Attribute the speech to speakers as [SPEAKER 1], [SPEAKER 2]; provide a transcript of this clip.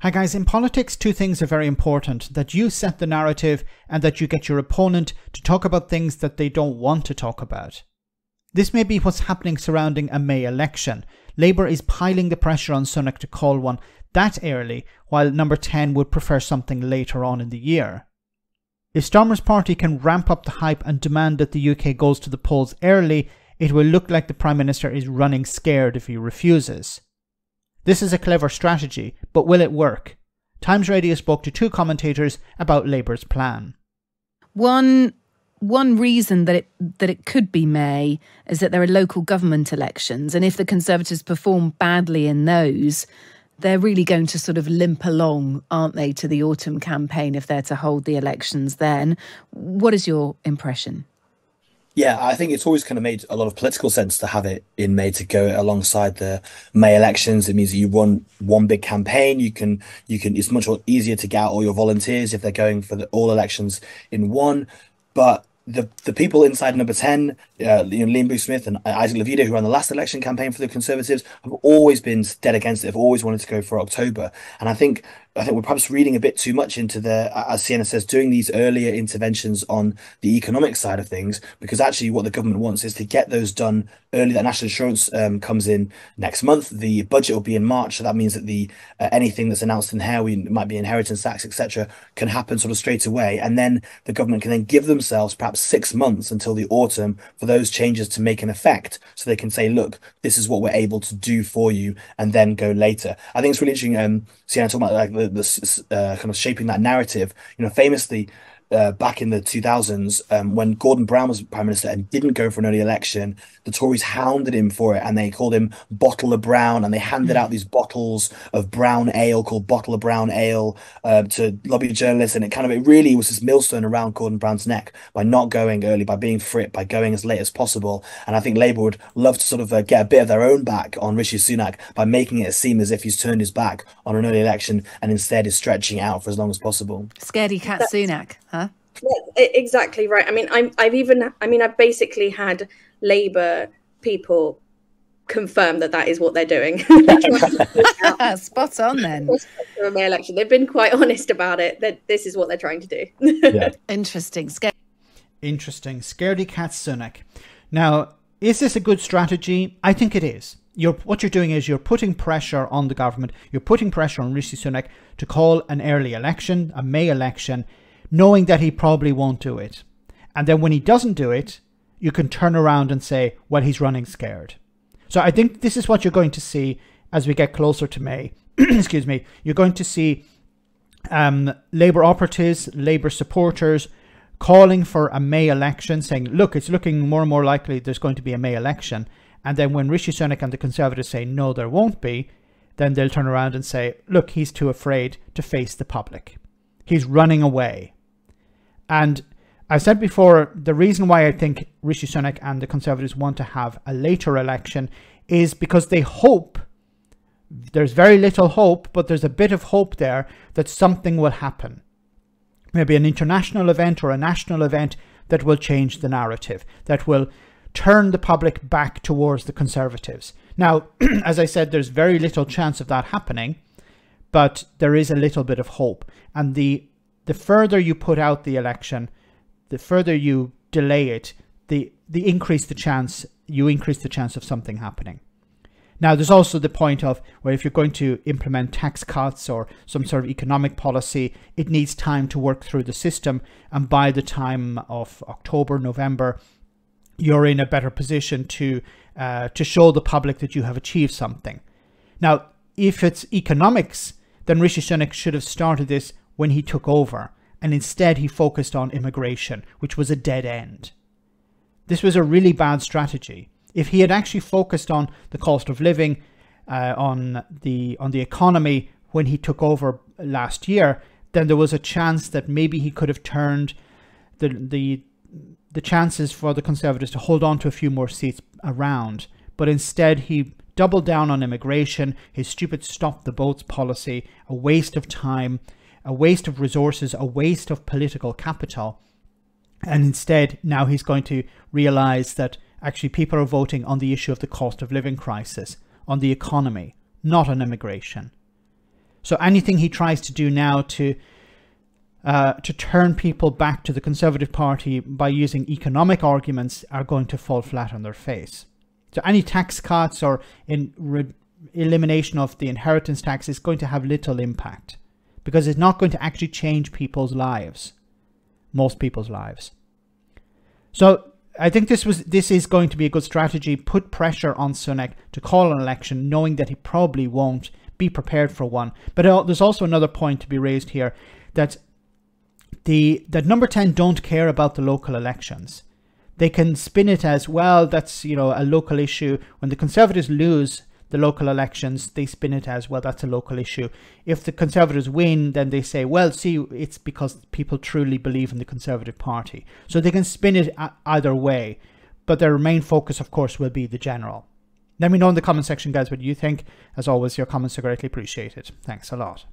[SPEAKER 1] Hi guys, in politics, two things are very important: that you set the narrative and that you get your opponent to talk about things that they don't want to talk about. This may be what's happening surrounding a May election. Labour is piling the pressure on Sunak to call one that early, while number 10 would prefer something later on in the year. If Starmer's party can ramp up the hype and demand that the UK goes to the polls early, it will look like the Prime Minister is running scared if he refuses. This is a clever strategy, but will it work? Times Radio spoke to two commentators about Labour's plan.
[SPEAKER 2] One reason that it could be May is that there are local government elections, and if the Conservatives perform badly in those, they're really going to sort of limp along, aren't they, to the autumn campaign if they're to hold the elections then. What is your impression?
[SPEAKER 3] Yeah, I think it's always kind of made a lot of political sense to have it in May, to go alongside the May elections. It means that you run one big campaign. You can. It's much easier to get out all your volunteers if they're going for all elections in one. But the people inside number 10, Liam Booth-Smith and Isaac Levita, who ran the last election campaign for the Conservatives, have always been dead against it. They've always wanted to go for October. And I think we're perhaps reading a bit too much into as Sienna says, doing these earlier interventions on the economic side of things, because actually what the government wants is to get those done early. That national insurance comes in next month. The budget will be in March, so that means that the anything that's announced in here, might be inheritance tax, etc., can happen sort of straight away, and then the government can then give themselves perhaps 6 months until the autumn for those changes to make an effect, so they can say, look, this is what we're able to do for you, and then go later. I think it's really interesting. Sienna talking about like the kind of shaping that narrative. Famously, back in the 2000s, when Gordon Brown was Prime Minister and didn't go for an early election, the Tories hounded him for it, and they called him Bottle of Brown, and they handed out these bottles of brown ale called Bottle of Brown Ale to lobby journalists, and it really was this millstone around Gordon Brown's neck by not going early, by being free, by going as late as possible. And I think Labour would love to sort of get a bit of their own back on Rishi Sunak by making it seem as if he's turned his back on an early election and instead is stretching out for as long as possible.
[SPEAKER 2] Scaredy cat Sunak, huh?
[SPEAKER 4] Yeah, exactly right. I mean, I've basically had Labour people confirm that is what they're doing.
[SPEAKER 2] Spot on then.
[SPEAKER 4] For a May election, they've been quite honest about it. That this is what they're trying to do.
[SPEAKER 3] Yeah.
[SPEAKER 2] Interesting.
[SPEAKER 1] Scaredy cat Sunak. Now, is this a good strategy? I think it is. What you're doing is you're putting pressure on the government. You're putting pressure on Rishi Sunak to call an early election, a May election, knowing that he probably won't do it. And then when he doesn't do it, you can turn around and say, well, he's running scared. So I think this is what you're going to see as we get closer to May. Excuse me. You're going to see Labour operatives, Labour supporters calling for a May election, saying, look, it's looking more and more likely there's going to be a May election. And then when Rishi Sunak and the Conservatives say, no, there won't be, then they'll turn around and say, look, he's too afraid to face the public. He's running away. And I said before, the reason why I think Rishi Sunak and the Conservatives want to have a later election is because they hope, there's very little hope, but there's a bit of hope there that something will happen. Maybe an international event or a national event that will change the narrative, that will turn the public back towards the Conservatives. Now, as I said, there's very little chance of that happening, but there is a little bit of hope. And the further you put out the election, the further you delay it, you increase the chance of something happening. Now, there's also the point of, well, if you're going to implement tax cuts or some sort of economic policy, it needs time to work through the system. And by the time of October, November, you're in a better position to show the public that you have achieved something. Now, if it's economics, then Rishi Sunak should have started this when he took over, and instead he focused on immigration, which was a dead end. This was a really bad strategy. If he had actually focused on the cost of living, on the economy when he took over last year, then there was a chance that maybe he could have turned the chances for the Conservatives to hold on to a few more seats around. But instead he doubled down on immigration, his stupid stop the boats policy, a waste of time, a waste of resources, a waste of political capital. And instead, now he's going to realize that actually people are voting on the issue of the cost of living crisis, on the economy, not on immigration. So anything he tries to do now to turn people back to the Conservative Party by using economic arguments are going to fall flat on their face. So any tax cuts or elimination of the inheritance tax is going to have little impact, because it's not going to actually change people's lives, most people's lives. So I think this is going to be a good strategy. Put pressure on Sunak to call an election, knowing that he probably won't. Be prepared for one. But there's also another point to be raised here, that that Number 10 don't care about the local elections. They can spin it as, well, that's, you know, a local issue. When the Conservatives lose the local elections, they spin it as, well, that's a local issue. If the Conservatives win, then they say, well, see, it's because people truly believe in the Conservative Party. So they can spin it either way, but their main focus, of course, will be the general. Let me know in the comment section, guys, what you think. As always, your comments are greatly appreciated. Thanks a lot.